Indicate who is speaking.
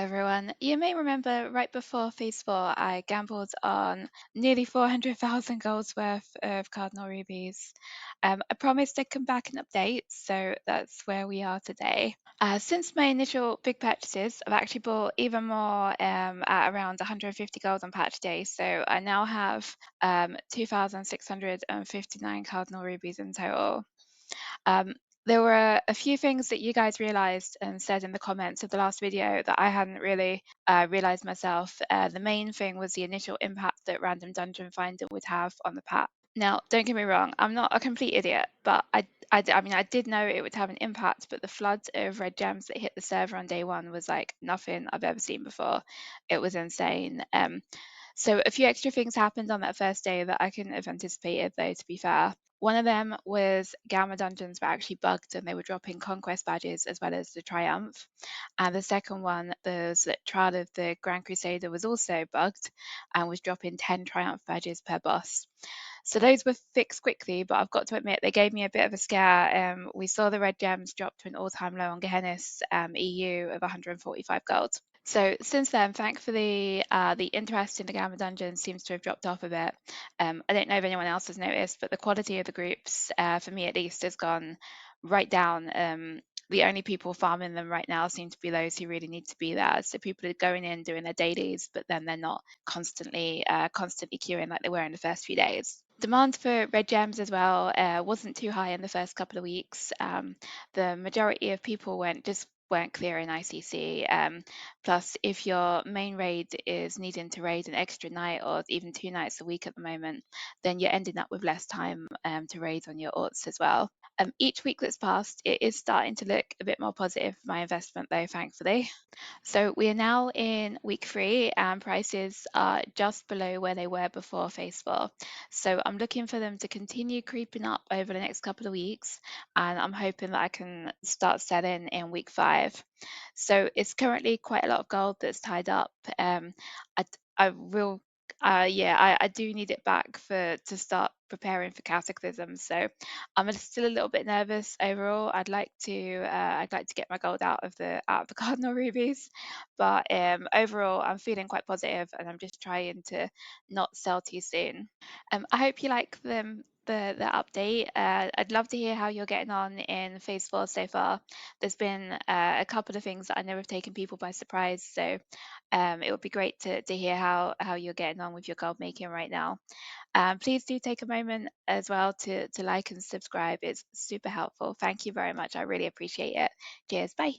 Speaker 1: everyone. You may remember right before Phase 4, I gambled on nearly 400,000 golds worth of Cardinal Rubies. I promised I'd come back and update, so that's where we are today. Since my initial big purchases, I've actually bought even more at around 150 gold on patch day, so I now have 2,659 Cardinal Rubies in total. Um, there were a few things that you guys realized and said in the comments of the last video that I hadn't really realized myself. The main thing was the initial impact that Random Dungeon Finder would have on the pack. Now, don't get me wrong, I'm not a complete idiot, but I mean, I did know it would have an impact, but the flood of red gems that hit the server on day one was like nothing I've ever seen before. It was insane. So a few extra things happened on that first day that I couldn't have anticipated, though, to be fair. One of them was Gamma dungeons were actually bugged and they were dropping conquest badges as well as the Triumph. And the second one, the Trial of the Grand Crusader, was also bugged and was dropping 10 Triumph badges per boss. So those were fixed quickly, but I've got to admit they gave me a bit of a scare. We saw the red gems drop to an all-time low on Gehennis EU of 145 gold. So since then, thankfully, the interest in the Gamma Dungeon seems to have dropped off a bit. I don't know if anyone else has noticed, but the quality of the groups, for me at least, has gone right down. The only people farming them right now seem to be those who really need to be there. So people are going in doing their dailies, but then they're not constantly queuing like they were in the first few days. Demand for red gems as well wasn't too high in the first couple of weeks. The majority of people weren't clearing ICC. Plus, if your main raid is needing to raid an extra night or even 2 nights a week at the moment, then you're ending up with less time to raid on your aughts as well. Each week that's passed, it is starting to look a bit more positive for my investment though, thankfully. So we are now in week 3 and prices are just below where they were before Phase 4. So I'm looking for them to continue creeping up over the next couple of weeks, and I'm hoping that I can start selling in week 5. So it's currently quite a lot of gold that's tied up. I, I will I do need it back to start preparing for Cataclysm. So I'm still a little bit nervous overall. I'd like to get my gold out of the Cardinal Rubies, but overall I'm feeling quite positive, and I'm just trying to not sell too soon. I hope you like the update. I'd love to hear how you're getting on in Phase 4 so far. There's been a couple of things that I know have taken people by surprise, so it would be great to hear how you're getting on with your gold making right now. Please do take a moment as well to like and subscribe. It's super helpful. Thank you very much. I really appreciate it. Cheers. Bye.